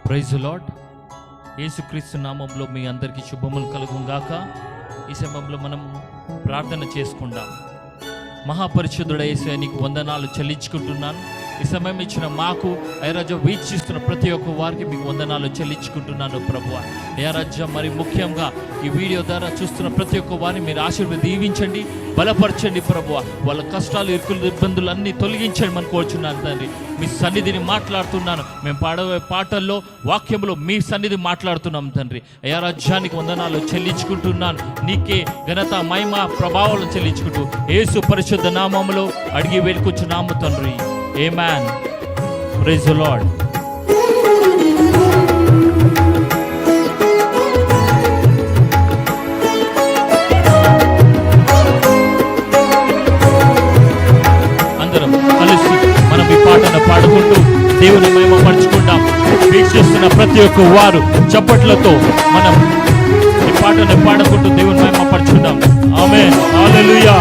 Praise the lord. యేసుక్రీస్తు నామంలో మీ అందరికీ శుభములు కలుగుగాక. ఈ సమయంలో మనం ప్రార్థన చేసుకుందాం. మహాపరిశుద్ధుడ యేసయ్యా, నీకు వందనాలు చెల్లించుకుంటున్నాను. ఈ సమయం ఇచ్చిన మాకు అయ్యరాజా వీక్షిస్తున్న ప్రతి ఒక్క వారికి మీకు వందనాలు చెల్లించుకుంటున్నాను ప్రభువా. అయ్యరాజా, మరి ముఖ్యంగా ఈ వీడియో ద్వారా చూస్తున్న ప్రతి ఒక్క వారిని మీరు దీవించండి, బలపరచండి ప్రభువా. వాళ్ళ కష్టాలు, ఇరుకులు, ఇబ్బందులు అన్నీ తొలగించండి మనం కోరుచున్నాను తండ్రి. మీ సన్నిధిని మాట్లాడుతున్నాను. మేము పాడవే పాటల్లో, వాక్యంలో మీ సన్నిధి మాట్లాడుతున్నాం తండ్రి. అయ్యరాజ్యానికి వందనాలు చెల్లించుకుంటున్నాను. నీకే ఘనత, మహిమ, ప్రభావాలు చెల్లించుకుంటూ యేసు పరిశుద్ధ నామములో అడిగి వేడుకొచ్చున్నాము తండ్రి. Amen. Praise the Lord. అందరం కలిసి మనం ఈ పాటను పాడుకుంటూ దేవుని మహిమ పరుచుకుంటాం. వీక్షిస్తున్న ప్రతి ఒక్క వారు చప్పట్లతో మనం ఈ పాటను పాడుకుంటూ దేవుని మహిమ పరుచుకుందాం. ఆమేన్. హల్లెలూయా.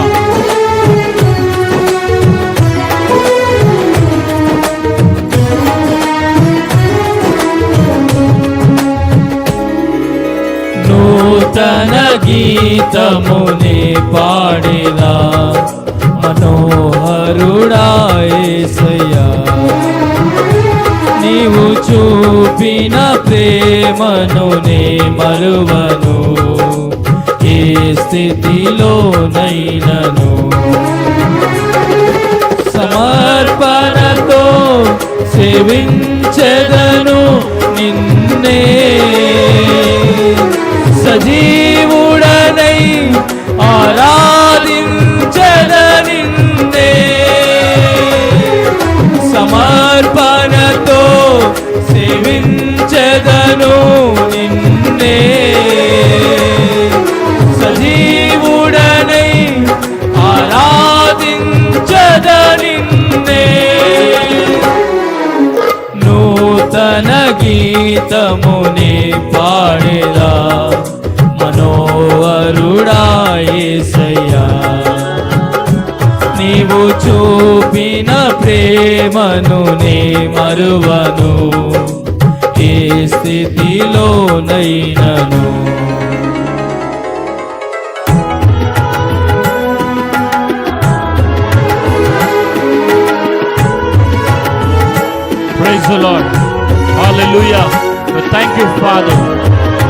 నూతన గీతమునే పాడేదా మనోహరుడా యేసయ్యా, నీవు చూపిన ప్రేమను నే మరువను, ఏ స్థితిలోనైనను. సమర్పణతో సేవించెదను నిన్నే, సజీవుడనై ఆరాధించెదనిన్నే. సమర్పణతో సేవించెదను నిన్నే, సజీవుడనై ఆరాధించెదనిన్నే. నూతన గీతమునే పాడేదా మనోహరుడా యేసయ్యా, నీవు చూపిన ప్రేమను నే మరువను, ఏ స్థితిలోనైనను. Praise the Lord. Hallelujah. Thank you, Father.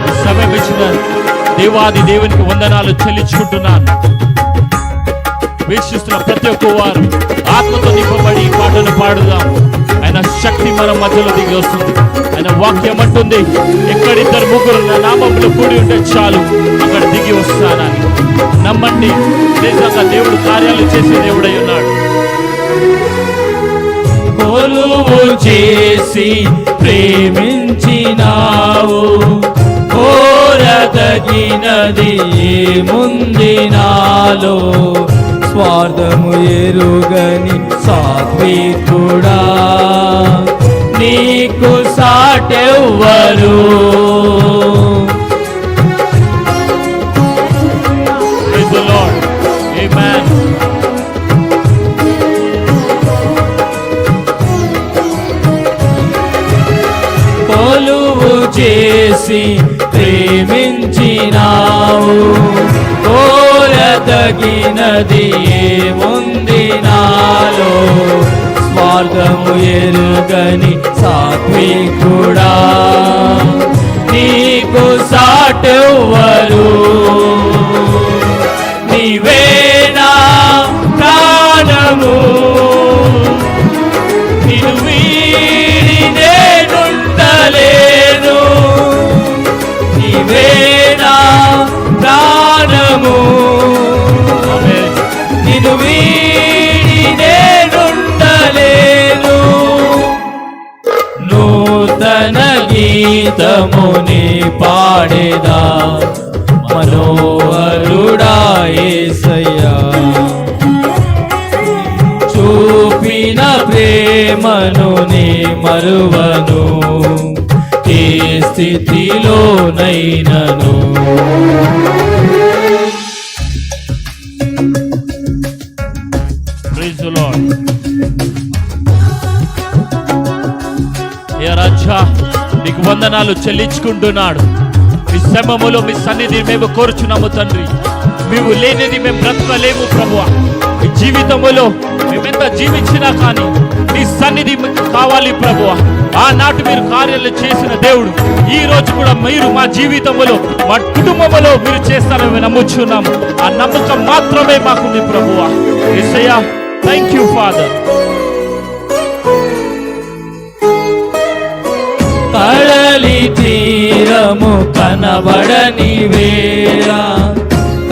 ఈ సమయం ఇచ్చిన దేవాది దేవునికి వందనాలు చెల్లించుకుంటున్నాను. వీక్షిస్తున్న ప్రతి ఒక్క వారు ఆత్మతో నింపబడి ఈ పాటను పాడుదాం. ఆయన శక్తి మన మధ్యలో దిగి వస్తుంది. ఆయన వాక్యం అంటుంది, ఎక్కడిద్దరు ముగ్గురు నా నామములో కూడి ఉంటే చాలు, అక్కడ దిగి వస్తానని. నమ్మండి, నిజంగా దేవుడు కార్యాలు చేసే దేవుడై ఉన్నాడు. కొలువు చేసి ప్రేమించినావు, కోరదగినది ఏముంది నాలో. స్వార్థము ఎరుగని సాత్వికుడా, నీకు సాటెవ్వరు. Praise the Lord. Amen. కొలువు చేసి ప్రేమించినావు, కోరదగినది ఏముంది నాలో. స్వార్థము ఎరుగని సాత్వికుడా, నీకు సాటెవ్వరు. నీవే నా ప్రాణము, నిన్ను వీడి నేనుండలేను. నీవే నా ప్రాణము, నిన్ను వీడి నేనుండలేను. నూతన గీతముని పాడేదా మనోహరుడా యేసయ్యా, చూపిన ప్రేమను నే మరువను, ఏ స్థితిలోనైనను. Praise the Lord. ఏ రాజా, నీకు వందనాలు చెల్లించుకుంటున్నాడు. మీ శ్రమములో మీ సన్నిధి మేము కోరుచున్నాము తండ్రి. మేము లేనిది మేము బ్రతకలేము ప్రభువా. మీ జీవితములో మేమెంత జీవించినా కానీ నీ సన్నిధి కావాలి ప్రభువా. ఆనాటి మీరు కార్యాలు చేసిన దేవుడు ఈ రోజు కూడా మీరు మా జీవితంలో మా కుటుంబంలో మీరు చేస్తారని నమ్ముచున్నాము. ఆ నమ్మకం మాత్రమే మాకుంది ప్రభువా. యేసయ్యా, థ్యాంక్ యూ ఫాదర్. కడలి తీరము కనబడని వేళ,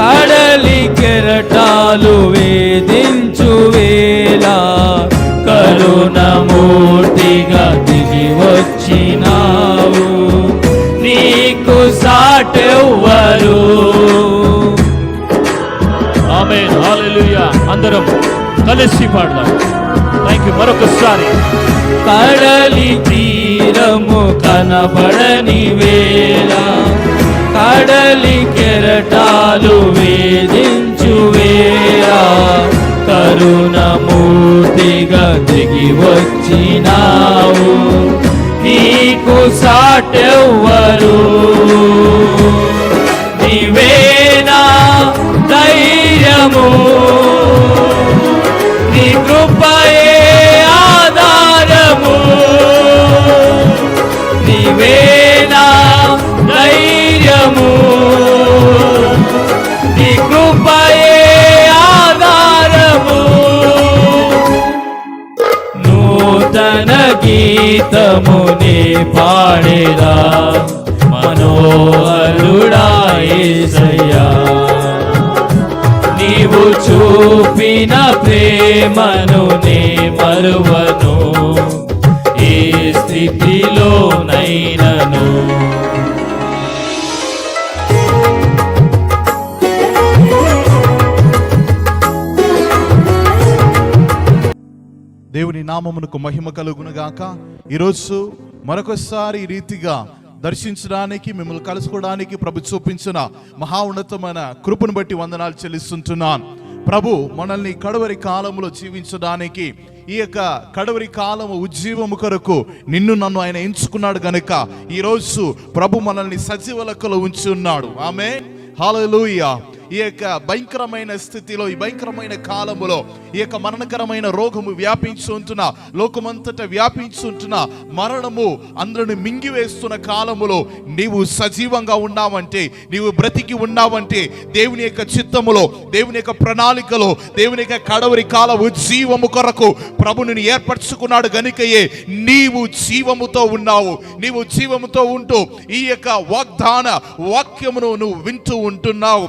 కడలి కెరటాలు వేధించు వేళ, కరుణమూర్తిగా దిగి వచ్చినావు, నీకు సాటెవ్వరు. ఆమేన్, హల్లెలూయా. అందరం కలిసి పాడదాం. థ్యాంక్ యూ మరొకసారి. కడలి తీరము కనబడని వేళ, కడలి కెరటాలు వేధించు వేళ, కరుణమూర్తిగా దిగి వచ్చినావు, నీకు సాటెవ్వరు. నీవేనా ధైర్యము, నీ కృపయే ఆధారము, నీవేనా ధైర్యము, నీ కృపయే ఆధారము. నూతన గీతముని పాడేదా మనోహరుడా యేసయ్యా, నీవు చూపిన ప్రేమను నే మరువను, ఏ స్థితిలోనైనను. దేవుని నామమునకు మహిమ కలుగునుగాక. ఈరోజు మరొకసారి ఈ రీతిగా దర్శించడానికి, మిమ్మల్ని కలుసుకోవడానికి ప్రభు చూపించిన మహా ఉన్నతమైన కృపను బట్టి వందనాలు చెల్లిస్తుంటున్నాను. ప్రభు మనల్ని కడవరి కాలంలో జీవించడానికి, ఈ యొక్క కడవరి కాలము ఉజ్జీవము కొరకు నిన్ను నన్ను ఆయన ఎంచుకున్నాడు గనుక ఈరోజు ప్రభు మనల్ని సజీవ లెక్కలో ఉంచి ఉన్నాడు. ఆమేన్, హల్లెలూయా. ఈ యొక్క భయంకరమైన స్థితిలో, ఈ భయంకరమైన కాలములో, ఈ యొక్క మరణకరమైన రోగము వ్యాపించుంటున్న, లోకమంతటా వ్యాపించుంటున్న మరణము అందరిని మింగివేస్తున్న కాలములో నీవు సజీవంగా ఉన్నావంటే, నీవు బ్రతికి ఉన్నావంటే దేవుని యొక్క చిత్తములో, దేవుని యొక్క ప్రణాళికలో, దేవుని యొక్క కడవరి కాల ఉజ్జీవము కొరకు ప్రభు నిన్ను ఏర్పరచుకున్నాడు గనుకయే నీవు జీవముతో ఉన్నావు. నీవు జీవముతో ఉంటూ ఈ యొక్క వాగ్దాన వాక్యమును నువ్వు వింటూ ఉంటున్నావు.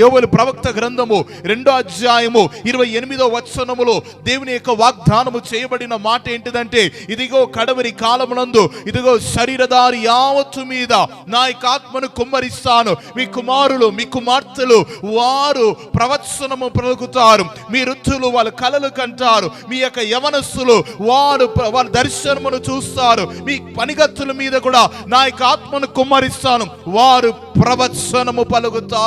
యోవేలు ప్రవక్త గ్రంథము 2వ అధ్యాయము 28వ వచనములో దేవుని యొక్క వాగ్దానము చేయబడిన మాట ఏంటిదంటే, ఇదిగో కడవరి కాలమునందు ఇదిగో శరీరధారి యావత్తు మీద నా యొక్క ఆత్మను కుమ్మరిస్తాను, మీ కుమారులు మీ కుమార్తెలు వారు ప్రవచనము పలుకుతారు, మీ వృద్ధులు వాళ్ళ కలలు కంటారు, మీ యొక్క యవనస్తులు వాళ్ళ దర్శనమును చూస్తారు, మీ పనిగత్తుల మీద కూడా నా యొక్క ఆత్మను కుమ్మరిస్తాను, వారు ప్రవచనము పలుకుతారు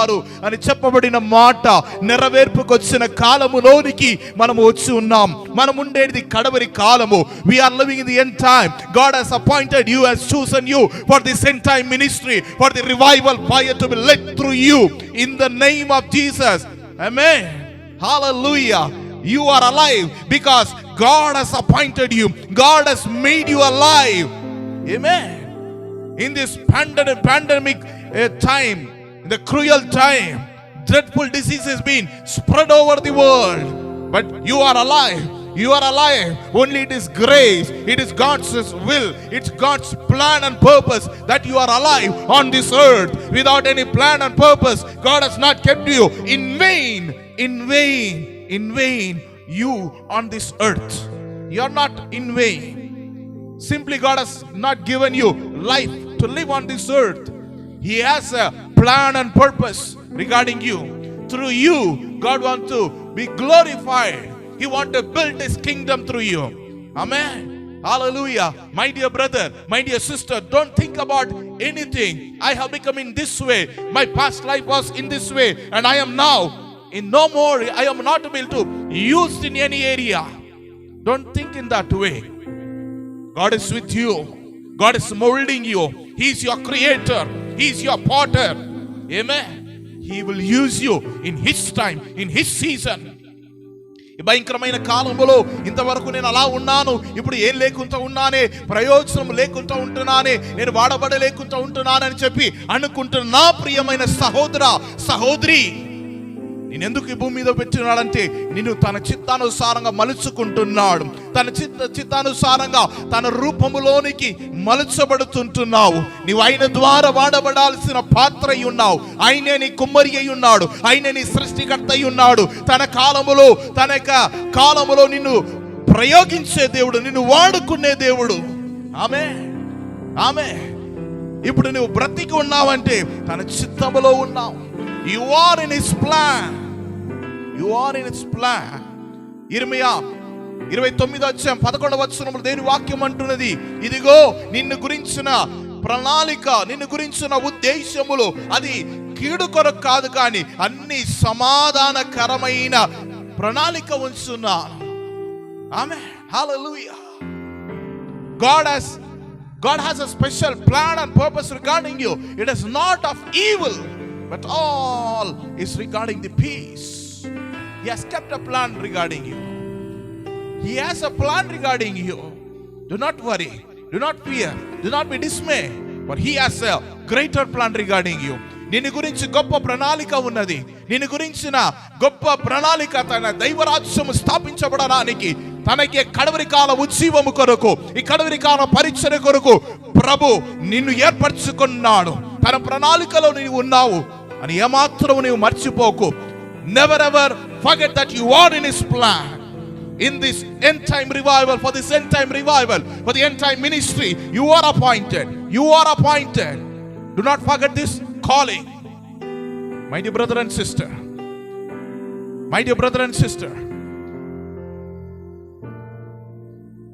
అని చెప్పబడిన మాట నెరవేర్పుకొచ్చిన కాలములోనికి మనము వచ్చి ఉన్నాం. మనం ఉండేది కడవరి కాలము. We are living in the end time. God has appointed you, has chosen you for this end time ministry, for the revival fire to be led through you in the name of Jesus. Amen. Hallelujah. You are alive because God has appointed you. God has made you alive. Amen. In this pandemic time, in the cruel time, dreadful disease has been spread over the world, but you are alive. You are alive. Only it is grace, it is God's will, it's God's plan and purpose that you are alive on this earth. Without any plan and purpose, God has not kept you. In vain you on this earth. You are not in vain. Simply God has not given you life to live on this earth. He has a plan and purpose regarding you. Through you, God wants to be glorified. He wants to build His kingdom through you. Amen. Hallelujah. My dear brother, my dear sister, don't think about anything. I have become in this way. My past life was in this way, and I am now in no more. I am not able to use in any area. Don't think in that way. God is with you. God is molding you. He is your creator. He is your potter. Amen. He will use you in His time, in His season. ఈ భయంకరమైన కాలంలో ఇంతవరకు నేను అలా ఉన్నాను, ఇప్పుడు ఏం లేకుండా ఉన్నానే, ప్రయోజనం లేకుండా ఉంటున్నానే, నేను వాడబడలేకుండా ఉంటున్నానని చెప్పి అనుకుంటున్న నా ప్రియమైన సహోదర సహోదరి, నేనెందుకు ఈ భూమి మీద పెట్టినాడంటే నిన్ను తన చిత్తానుసారంగా మలుచుకుంటున్నాడు. తన చిత్తానుసారంగా తన రూపములోనికి మలుచబడుతుంటున్నావు. నీవు ఆయన ద్వారా వాడబడాల్సిన పాత్ర అయి ఉన్నావు. ఆయనే నీ కుమ్మరి అయి ఉన్నాడు. ఆయనే నీ సృష్టికర్త అయి ఉన్నాడు. తన కాలములో నిన్ను ప్రయోగించే దేవుడు, నిన్ను వాడుకునే దేవుడు. ఆమె ఇప్పుడు నువ్వు బ్రతికి ఉన్నావంటే తన చిత్తములో ఉన్నావు. You are in His plan. You are in His plan. ఇర్మియా 29:11 దేవుని వాక్యం అంటున్నది, ఇదిగో నిన్ను గురించిన ప్రణాళిక, నిన్ను గురించిన ఉద్దేశములు అది కీడు కొరకు కాదు, కానీ అన్ని సమాధానకరమైన ప్రణాళిక ఉంచున్నాను. ఆమేన్. హల్లెలూయా. God has a special plan and purpose regarding you. It is not of evil, but all is regarding the peace. He has kept a plan regarding you. He has a plan regarding you. Do not worry, do not fear, do not be dismayed, for He has a greater plan regarding you. నిన్ను గురించి గొప్ప ప్రణాళిక ఉన్నది. నిన్ను గురించిన గొప్ప ప్రణాళిక తన దైవరాజ్యము స్థాపించబడడానికి, తనకి కడవరి కాల ఉజ్జీవము కొరకు, ఈ కడవరి కాల పరిచర్య కొరకు ప్రభు నిన్ను ఏర్పరచుకున్నాడు. తన ప్రణాళికలో నీవు ఉన్నావు అని ఏమాత్రం నీవు మర్చిపోకు. Never ever forget that you are in His plan. In this end time revival, for this end time revival, for the end time ministry, you are appointed. You are appointed. Do not forget this calling. My dear brother and sister, my dear brother and sister,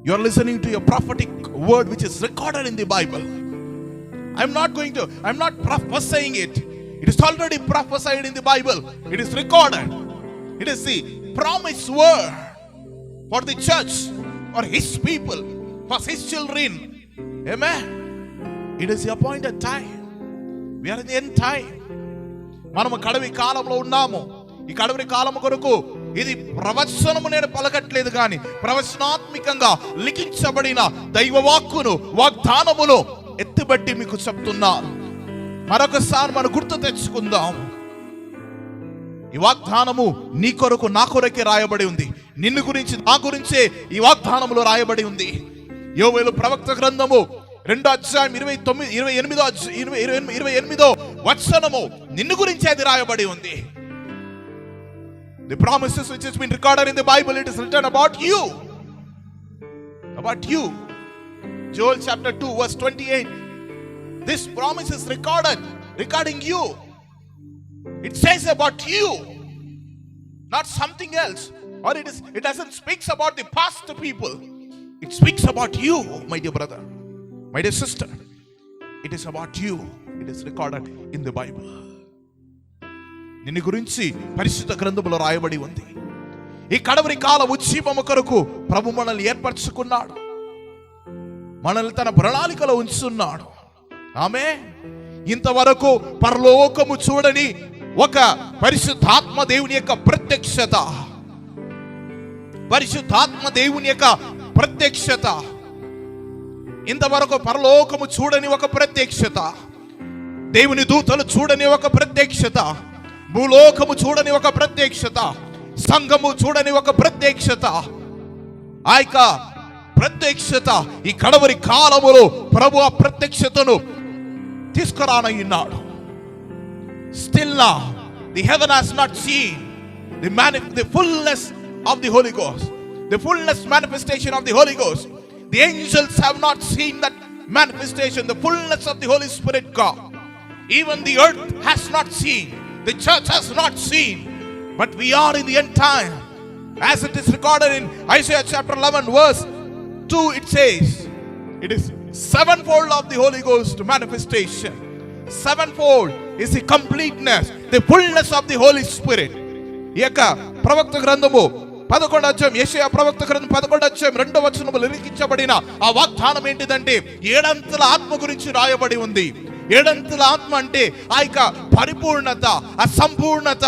you are listening to a prophetic word which is recorded in the Bible. I'm not prophesying it. It is already prophesied in the Bible. It is recorded. It is the promised word for the church, for His people, for His children. Amen. It is the appointed time. We are in the end time. మనము కడవి కాలంలో ఉన్నాము. ఈ కడవరి కాలము కొరకు ఇది ప్రవచనము నేను పలకట్లేదు, కానీ ప్రవచనాత్మకంగా లిఖించబడిన దైవ వాగ్దానమును ఎత్తిబట్టి మీకు చెప్తున్నాను. మరొకసారి మనం గుర్తు తెచ్చుకుందాం. ఈ వాగ్దానము నీ కొరకు నా కొరకే రాయబడి ఉంది. నిన్ను గురించి నా గురించే ఈ వాగ్దానములో రాయబడి ఉంది. యోవేలు ప్రవక్త గ్రంథము 2:28 నిన్ను గురించి అది రాయబడి ఉంది. The promises which has been recorded in the Bible, it is written about you. About you. Joel chapter 2:28. This promise is recorded regarding you. It says about you, not something else. Or it doesn't speak about the past people. It speaks about you, my dear brother, my dear sister. It is about you. It is recorded in the Bible. నిన్ను గురించి పరిశుద్ధ గ్రంథములో రాయబడి ఉంది. ఈ కడవరి కాల ఉజ్జీవము కొరకు ప్రభు మనల్ని ఏర్పరచుకున్నాడు. మనల్ని తన ప్రణాళికలో ఉంచున్నాడు. ఆమేన్. ఇంతవరకు పరలోకము చూడని ఒక పరిశుద్ధాత్మ దేవుని యొక్క ప్రత్యక్షత, పరిశుద్ధాత్మ దేవుని యొక్క ప్రత్యక్షత, ఇంతవరకు పరలోకము చూడని ఒక ప్రత్యక్షత, దేవుని దూతలు చూడని ఒక ప్రత్యక్షత, భూలోకము చూడని ఒక ప్రత్యక్షత, సంఘము చూడని ఒక ప్రత్యక్షత, ఆ యొక్క ప్రత్యక్షత ఈ కడవరి కాలములో ప్రభు ఆ ప్రత్యక్షతను తీసుకురానయ్యున్నాడు. Still now the heaven has not seen the fullness of the Holy Ghost, the fullness manifestation of the Holy Ghost. The angels have not seen that manifestation, the fullness of the Holy Spirit God. Even the earth has not seen, the church has not seen, but we are in the end time. As it is recorded in Isaiah chapter 11 verse 2, it says, it is sevenfold of the Holy Ghost manifestation. Sevenfold is the completeness, the fullness of the Holy Spirit. ఈ యొక్క ప్రవక్త గ్రంథము 11వ అధ్యాయం యెషయా ప్రవక్త గ్రంథం 11వ అధ్యాయం 2వ వచనములో లిఖించబడిన ఆ వాగ్దానం ఏంటిదంటే, ఏడంతల ఆత్మ గురించి రాయబడి ఉంది. ఏడంతల ఆత్మ అంటే ఆ యొక్క పరిపూర్ణత, ఆ సంపూర్ణత,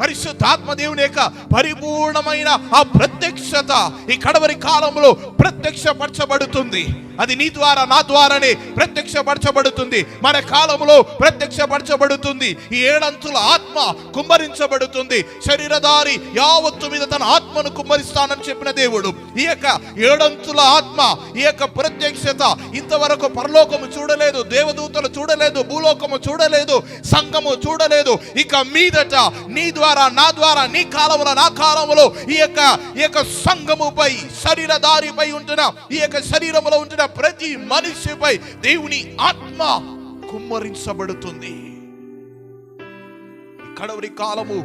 పరిశుద్ధాత్మ దేవుని యొక్క పరిపూర్ణమైన ఆ ప్రత్యక్షత ఈ కడవరి కాలంలో ప్రత్యక్షపరచబడుతుంది. అది నీ ద్వారా నా ద్వారానే ప్రత్యక్షపరచబడుతుంది. మన కాలంలో ప్రత్యక్షపరచబడుతుంది. ఈ ఏడంతుల ఆత్మ కుమ్మరించబడుతుంది. శరీరధారి యావత్తు మీద తన ఆత్మను కుమ్మరిస్తానని చెప్పిన దేవుడు, ఈ యొక్క ఏడంతుల ఆత్మ, ఈ యొక్క ప్రత్యక్షత ఇంతవరకు పరలోకము చూడలేదు, దేవదూతలు చూడలేదు, భూలోకము చూడలేదు, సంఘము చూడలేదు. ఇక మీదట నీ ద్వారా నా ద్వారా, నీ కాలంలో నా కాలంలో ఈ యొక్క సంఘముపై, శరీరధారిపై ఉంటున్న, ఈ యొక్క శరీరములో ఉంటున్న ప్రతి మనిషిపై దేవుని ఆత్మ కుమ్మరించబడుతుంది. కడవరి కాలము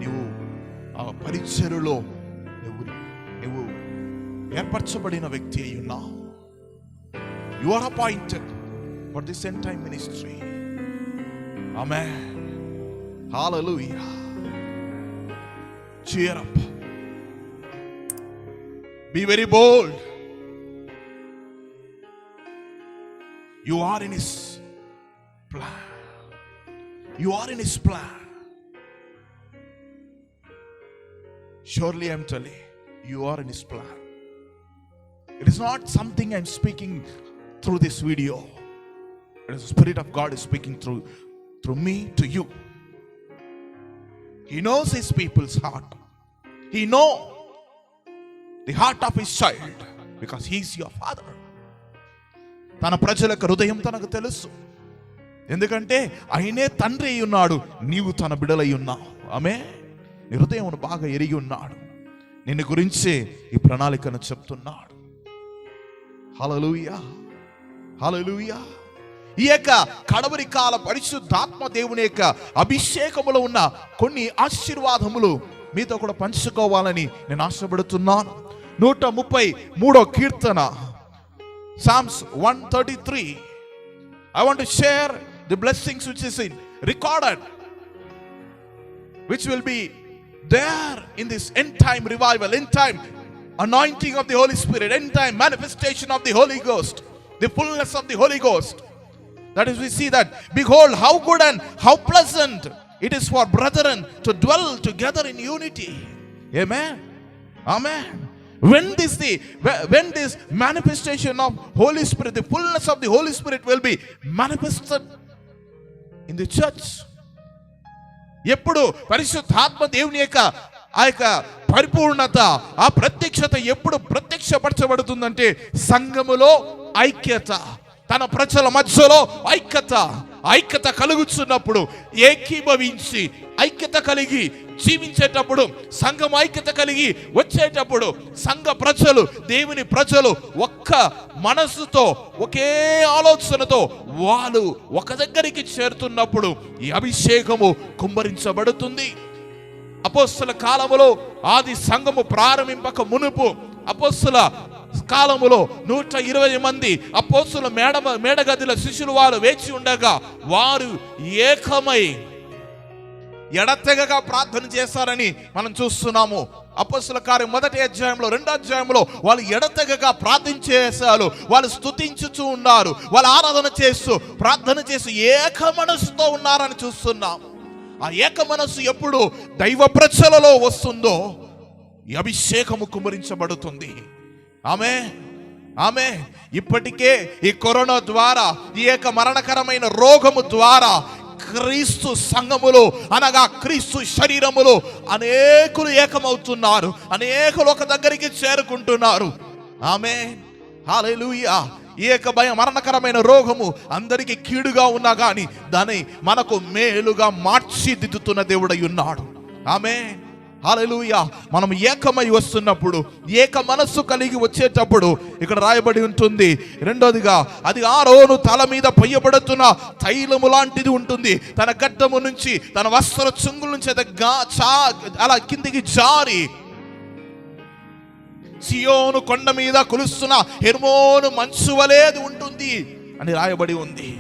నువ్వు ఆ పరిచర్యలో నువ్వు ఏర్పరచబడిన వ్యక్తి అయి ఉన్నావు. You are appointed for this end time ministry. ఆమేన్. హల్లెలూయా. Cheer up. Be very bold. You are in His plan. You are in His plan. Surely I am telling you, you are in His plan. It is not something I am speaking through this video. It is the Spirit of God is speaking through me to you. He knows His people's heart. He knows the heart of His child because He is your Father. తన ప్రజలకు హృదయం తనకు తెలుసు. ఎందుకంటే ఆయనే తండ్రి అయి ఉన్నాడు, నీవు తన బిడ్డలై ఉన్నావు. ఆమేన్. నీ హృదయమును బాగా ఎరిగి ఉన్నాడు. నిన్ను గురించే ఈ ప్రణాళికను చెప్తున్నాడు. హల్లెలూయా. హల్లెలూయా. ఈ యొక్క కడవరి కాల పరిశుద్ధాత్మ దేవుని యొక్క అభిషేకములో ఉన్న కొన్ని ఆశీర్వాదములు మీతో కూడా పంచుకోవాలని నేను ఆశపడుతున్నాను. 133వ కీర్తన, Psalms 133. I want to share the blessings which is recorded, which will be there in this end time revival, end time anointing of the Holy Spirit, end time manifestation of the Holy Ghost, the fullness of the Holy Ghost. That is, we see that, behold how good and how pleasant it is for brethren to dwell together in unity. Amen. Amen. When this manifestation of Holy Spirit, the fullness of the Holy Spirit will be manifested in the church. ఎప్పుడు పరిశుద్ధాత్మ దేవుని యొక్క ఆ యొక్క పరిపూర్ణత, ఆ ప్రత్యక్షత ఎప్పుడు ప్రత్యక్షపరచబడుతుందంటే సంఘములో ఐక్యత, తన ప్రజల మధ్యలో ఐక్యత కలుగుతున్నప్పుడు, ఏకీభవించి ఐక్యత కలిగి జీవించేటప్పుడు, సంఘం ఐక్యత కలిగి వచ్చేటప్పుడు, సంఘ ప్రజలు, దేవుని ప్రజలు ఒక్క మనసుతో, ఒకే ఆలోచనతో వాళ్ళు ఒక దగ్గరికి చేరుతున్నప్పుడు ఈ అభిషేకము కుమ్మరించబడుతుంది. అపోస్తల కాలములో ఆది సంఘము ప్రారంభింపక మునుపు అపోస్తల కాలములో 120 మంది అపోస్తల మేడగదిల శిష్యులు వారు వేచి ఉండగా వారు ఏకమై ఎడతెగగా ప్రార్థన చేశారని మనం చూస్తున్నాము. అపోస్తల కార్యం 1వ అధ్యాయంలో 2వ అధ్యాయంలో వాళ్ళు ఎడతెగగా ప్రార్థించేశారు. వాళ్ళు స్తుతించుచూ ఉన్నారు, వాళ్ళు ఆరాధన చేస్తూ ప్రార్థన చేస్తూ ఏక మనసుతో ఉన్నారని చూస్తున్నాం. ఆ ఏక మనసు ఎప్పుడు దైవ ప్రజలలో వస్తుందో ఈ అభిషేకము కుమ్మరించబడుతుంది. ఆమె ఇప్పటికే ఈ కరోనా ద్వారా, ఈ యొక్క మరణకరమైన రోగము ద్వారా క్రీస్తు సంఘములో అనగా క్రీస్తు శరీరములో అనేకులు ఏకమవుతున్నారు, అనేకులు ఒక దగ్గరికి చేరుకుంటున్నారు. ఆమేన్. హల్లెలూయా. ఈ యొక్క మరణకరమైన రోగము అందరికీ కీడుగా ఉన్నా కానీ దాన్ని మనకు మేలుగా మార్చిదిద్దుతున్న దేవుడై ఉన్నాడు. ఆమేన్. హల్లెలూయా. మనం ఏకమై వస్తున్నప్పుడు, ఏక మనస్సు కలిగి వచ్చేటప్పుడు ఇక్కడ రాయబడి ఉంటుంది. రెండోదిగా అది ఆరోను తల మీద పొయ్యబడుతున్న తైలము లాంటిది ఉంటుంది. తన గడ్డము నుంచి, తన వస్త్ర చుంగుల నుంచి అలా కిందికి జారి సియోను కొండ మీద కులుస్తున్న హెర్మోను మంచు వలెది ఉంటుంది అని రాయబడి ఉంది.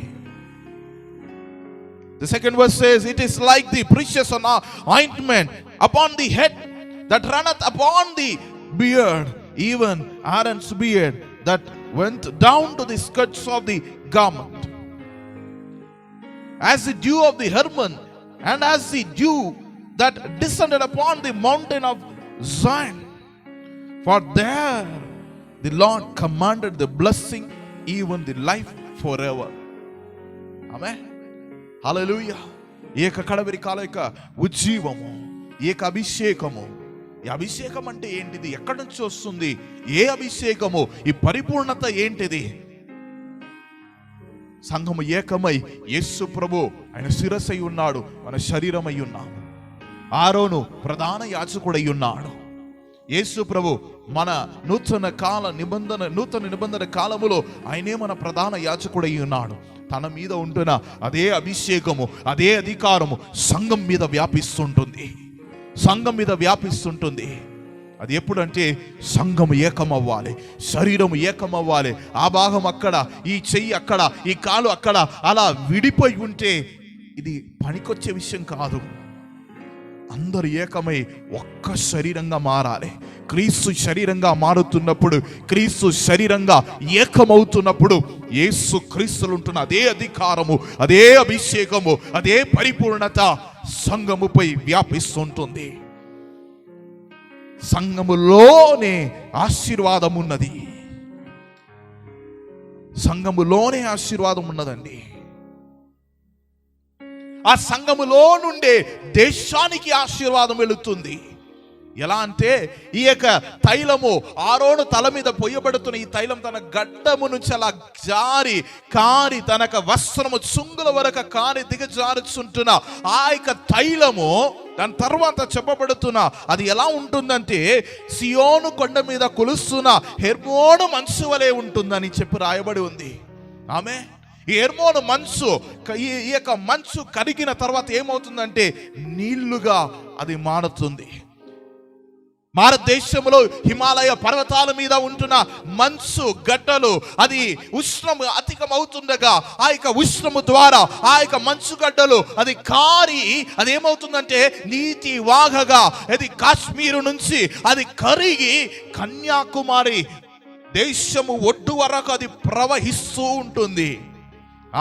The second verse says, it is like the precious ointment upon the head, that runneth upon the beard, even Aaron's beard that went down to the skirts of the garment, as the dew of the Hermon, and as the dew that descended upon the mountain of Zion. For there the Lord commanded the blessing, even the life forever. Amen. Hallelujah. ఈ యొక్క కడవరి కాల యొక్క ఉజ్జీవము, ఈ యొక్క అభిషేకము. ఈ అభిషేకం అంటే ఏంటిది? ఎక్కడి నుంచి వస్తుంది? ఏ అభిషేకము? ఈ పరిపూర్ణత ఏంటిది? సంఘము ఏకమై యేసు ప్రభు ఆయన శిరస్సై ఉన్నాడు, మన శరీరమై ఉన్నాము. ఆరోను ప్రధాన యాజకుడై ఉన్నాడు. యేసు ప్రభు మన నూతన నిబంధన కాలములో ఆయనే మన ప్రధాన యాజకుడై ఉన్నాడు. తన మీద ఉంటున్న అదే అభిషేకము, అదే అధికారము సంఘం మీద వ్యాపిస్తుంటుంది. సంఘం మీద వ్యాపిస్తుంటుంది. అది ఎప్పుడంటే సంఘం ఏకమవ్వాలి, శరీరం ఏకమవ్వాలి. ఆ భాగం అక్కడ, ఈ చెయ్యి అక్కడ, ఈ కాలు అక్కడ అలా విడిపోయి ఉంటే ఇది పనికొచ్చే విషయం కాదు. అందరూ ఏకమై ఒక్క శరీరంగా మారాలి. క్రీస్తు శరీరంగా మారుతున్నప్పుడు, క్రీస్తు శరీరంగా ఏకమవుతున్నప్పుడు యేసు క్రీస్తులు ఉంటున్న అదే అధికారము, అదే అభిషేకము, అదే పరిపూర్ణత సంఘముపై వ్యాపిస్తుంటుంది. సంఘములోనే ఆశీర్వాదం ఉన్నది. సంఘములోనే ఆశీర్వాదం ఉన్నదండి. ఆ సంఘములో నుండే దేశానికి ఆశీర్వాదం వెళుతుంది. ఎలా అంటే ఈ యొక్క తైలము ఆరోను తల మీద పొయ్యబడుతున్న ఈ తైలం తన గడ్డము నుంచి అలా జారి కారి తన వస్త్రము చుంగుల వరకు కారి దిగజారుచుంటున్న ఆ యొక్క తైలము, దాని తర్వాత చెప్పబడుతున్న అది ఎలా ఉంటుందంటే సియోను కొండ మీద కొలుస్తున్న హెర్మోను మంచు వలె ఉంటుందని చెప్పి రాయబడి ఉంది. ఆమె ఈ హెర్మోను మంచు, ఈ యొక్క మంచు కరిగిన తర్వాత ఏమవుతుందంటే నీళ్లుగా అది మారుతుంది. భారతదేశంలో హిమాలయ పర్వతాల మీద ఉంటున్న మంచు గడ్డలు అది ఉష్ణము అధికమవుతుండగా ఆ యొక్క ఉష్ణము ద్వారా ఆ యొక్క మంచు గడ్డలు అది కారి అది ఏమవుతుందంటే నీటి వాగగా అది కాశ్మీరు నుంచి అది కరిగి కన్యాకుమారి దేశము ఒడ్డు వరకు అది ప్రవహిస్తూ ఉంటుంది.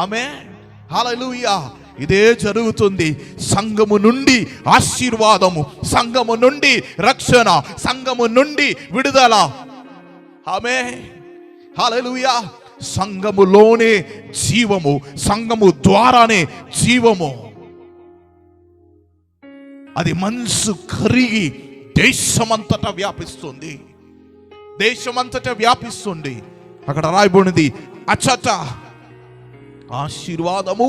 ఆమేన్, హల్లెలూయా. ఇదే జరుగుతుంది. సంఘము నుండి ఆశీర్వాదము, సంఘము నుండి రక్షణ, సంఘము నుండి విడుదల. ఆమేన్, హల్లెలూయా. సంఘములోనే జీవము, సంఘము ద్వారానే జీవము. అది మనసు కరిగి దేశమంతటా వ్యాపిస్తుంది. దేశమంతటా వ్యాపిస్తుంది. అక్కడ రాయబడినది అచ్చట ఆశీర్వాదము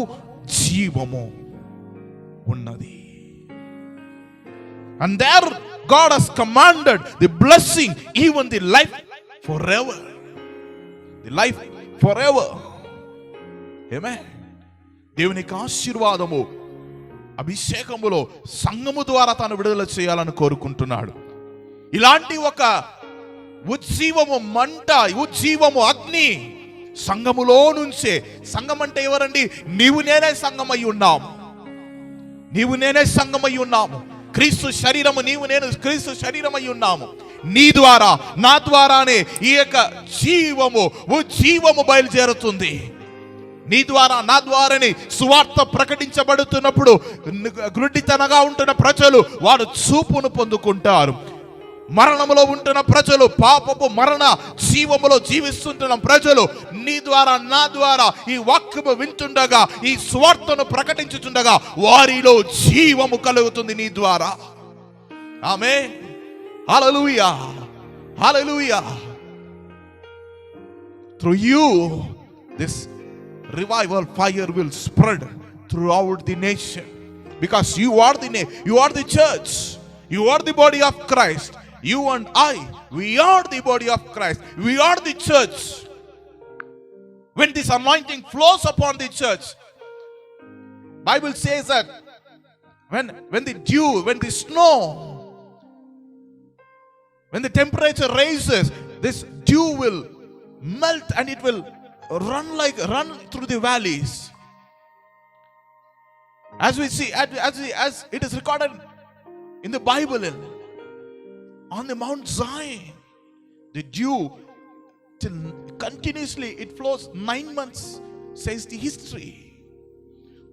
జీవము ఉన్నది. And there God has commanded the blessing, even the life forever. The life forever. Amen. దేవునికి ఆశీర్వాదము అభిషేకములో సంఘము ద్వారా తాను విడుదల చేయాలని కోరుకుంటున్నాడు. ఇలాంటి ఒక ఉజ్జీవము మంట, ఉజ్జీవము అగ్ని సంఘములో నుంచే. సంఘం అంటే ఎవరండి? నీవు నేనే సంఘమై ఉన్నాము. నీవు నేనే సంఘమై ఉన్నాము. క్రీస్తు శరీరము, నీవు నేను క్రీస్తు శరీరమై ఉన్నాము. నీ ద్వారా నా ద్వారానే ఈ యొక్క జీవము, ఉజ్జీవము బయలుదేరుతుంది. నీ ద్వారా నా ద్వారానే సువార్త ప్రకటించబడుతున్నప్పుడు గ్రుడ్డితనగా ఉంటున్న ప్రజలు వారు చూపును పొందుకుంటారు. మరణములో ఉంటున్న ప్రజలు, పాపపు మరణ జీవములో జీవిస్తుంటున్న ప్రజలు నీ ద్వారా నా ద్వారా ఈ వాక్యము వింటుండగా, ఈ సువార్తను ప్రకటించుతుండగా వారిలో జీవము కలుగుతుంది నీ ద్వారా. ఆమేన్, హల్లెలూయా, హల్లెలూయా. Through you this revival fire will spread throughout the nation, because you are the church, you are the body of Christ. You and I, we are the body of Christ. We are the church. When this anointing flows upon the church, Bible says that when the dew, when the snow, when the temperature raises, this dew will melt and it will run through the valleys. As we see, as it is recorded in the Bible, on the Mount Zion, the dew till continuously it flows 9 months, says the history.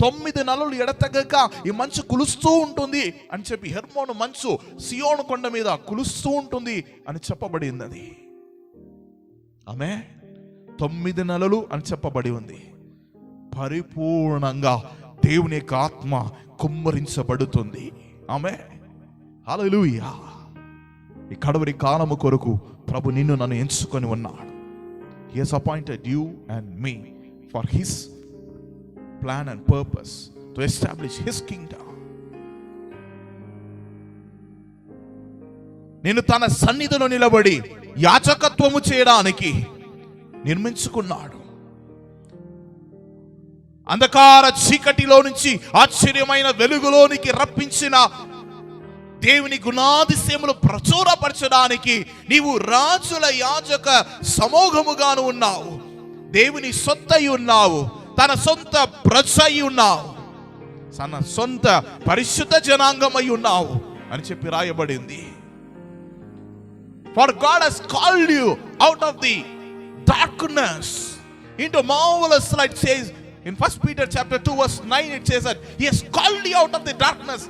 9 నెలలు ఎడతెగక ఈ మంచు కులుస్తూ ఉంటుంది అని చెప్పి, హెర్మోను మంచు సియోను కొండ మీద కులుస్తూ ఉంటుంది అని చెప్పబడింది. అది ఆమె 9 నెలలు అని చెప్పబడి ఉంది. పరిపూర్ణంగా దేవుని యొక్క ఆత్మ కుమ్మరించబడుతుంది. ఆమె హల్లెలూయా. ఈ కడవరి కాలము కొరకు ప్రభు నిన్ను నన్ను ఎంచుకొని ఉన్నాడు. He has appointed you and me for his plan and purpose to establish his kingdom. నేను తన సన్నిధిలో నిలబడి యాజకత్వము చేయడానికి నిర్మించుకున్నాడు. అంధకార చీకటిలో నుంచి ఆశ్చర్యమైన వెలుగులోనికి రప్పించిన దేవుని గుణాతిశయములు ప్రచురపరచడానికి నీవు రాజుల యాజక సమూహముగాను ఉన్నావు. దేవుని సొత్తయి ఉన్నావు, తన సొంత ప్రజయి ఉన్నావు, తన సొంత పరిశుద్ధ జనాంగమై ఉన్నావు అని చెప్పి రాయబడింది. For God has called you out of the darkness into marvelous light. Says in 1 Peter chapter 2 verse 9, it says that he has called you out of the darkness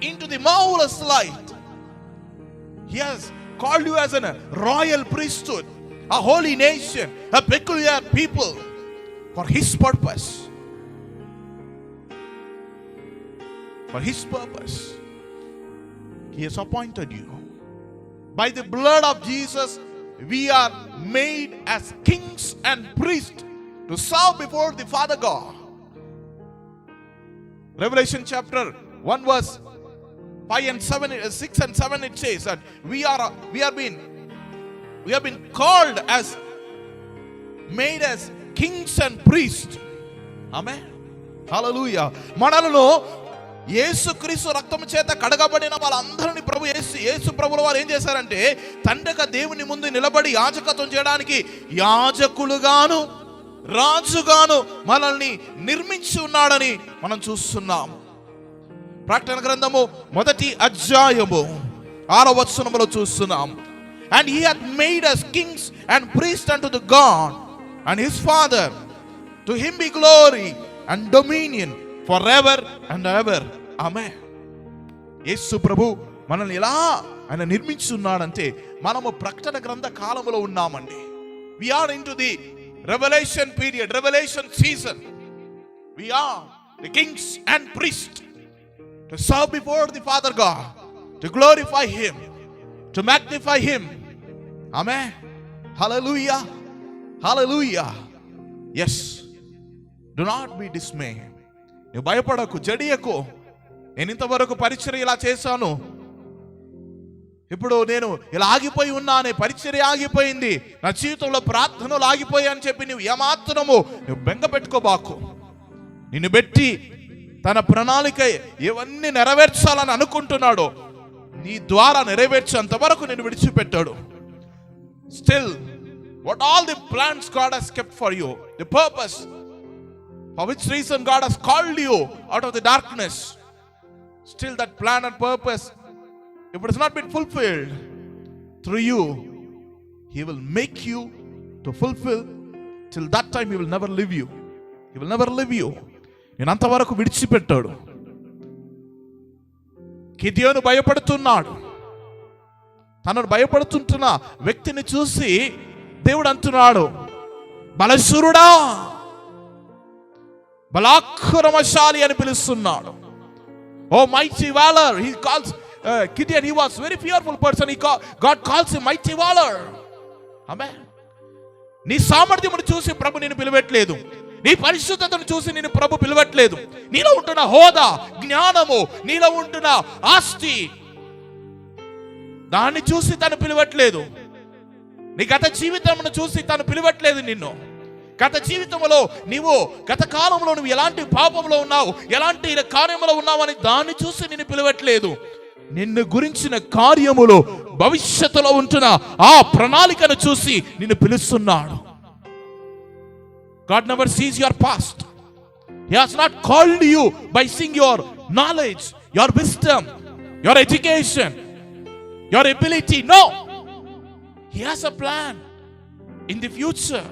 into the marvelous light. He has called you as a royal priesthood, a holy nation, a peculiar people, for his purpose. For his purpose. He has appointed you. By the blood of Jesus, we are made as kings and priests to serve before the Father God. Revelation chapter 1 verse 5 and 7, 6 and 7, it says that we have been called as, made as kings and priests. Amen. Hallelujah. మనలను యేసుక్రీస్తు రక్తము చేత కడగబడిన వాళ్ళందరినీ ప్రభు యేసు ప్రభుల వారు ఏం చేశారంటే, తండ్రిగా దేవుని ముందు నిలబడి యాజకత్వం చేయడానికి యాజకులుగాను రాజుగాను మనల్ని నిర్మించి ఉన్నాడని మనం చూస్తున్నాం. ప్రకటన గ్రంథము 1వ అధ్యాయము 6వ వచనములో చూస్తున్నాం. And he hath made us kings and priests unto the God and his Father. To him be glory and dominion forever and ever. Amen. యేసు ప్రభు మనల్ని ఎలా ఆయన నిర్మించి ఉన్నాడంటే, మనము ప్రకటన గ్రంథ కాలములో ఉన్నామండి. We are into the revelation period, revelation season. We are the kings and priests to serve before the Father God, to glorify him, to magnify him. Amen. Hallelujah. Hallelujah. Yes. Do not be dismayed. నువ్వు భయపడకు, జడియకు. నేను ఇంతవరకు పరిచర్య ఇలా చేశాను, ఇప్పుడు నేను ఇలా ఆగిపోయి ఉన్నానే, పరిచర్య ఆగిపోయింది, నా జీవితంలో ప్రార్థనలు ఆగిపోయి అని చెప్పి నువ్వు ఏమాత్రము నువ్వు బెంగ పెట్టుకోబాకు. నిన్ను పెట్టి తన ప్రణాళిక ఇవన్నీ నెరవేర్చాలని అనుకుంటున్నాడు, నీ ద్వారా నెరవేర్చేంత వరకు నేను విడిచిపెట్టాడు. Still, what all the plans God has kept for you, the purpose for which reason God has called you out of the darkness, still that plan and purpose, if it has not been fulfilled through you, he will make you to fulfill. Till that time he will never leave you. He will never leave you. నేను అంతవరకు విడిచిపెట్టాడు. గిద్యోను భయపడుతున్నాడు. తనను భయపడుతుంటున్న వ్యక్తిని చూసి దేవుడు అంటున్నాడు, బలశూరుడా, బలాక్రమశాలి అని పిలుస్తున్నాడు. Oh mighty valor. He calls Gideon, he was very fearful person. God calls him mighty valor. Amen. నీ సామర్థ్యమును చూసి ప్రభు నిన్ను పిలవట్లేదు, నీ పరిశుద్ధతను చూసి నేను ప్రభు పిలవట్లేదు. నీలో ఉంటున్న హోదా, జ్ఞానము, నీలో ఉంటున్న ఆస్తి, దాన్ని చూసి తను పిలవట్లేదు. నీ గత జీవితమును చూసి తను పిలవట్లేదు నిన్ను. గత జీవితంలో నీవు గత కాలంలో నువ్వు ఎలాంటి పాపంలో ఉన్నావు, ఎలాంటి కార్యములో ఉన్నావని దాన్ని చూసి నిన్ను పిలవట్లేదు. నిన్ను గురించిన కార్యములు, భవిష్యత్తులో ఉంటున్న ఆ ప్రణాళికను చూసి నిన్ను పిలుస్తున్నాడు. God never sees your past. He has not called you by seeing your knowledge, your wisdom, your education, your ability. No. He has a plan in the future.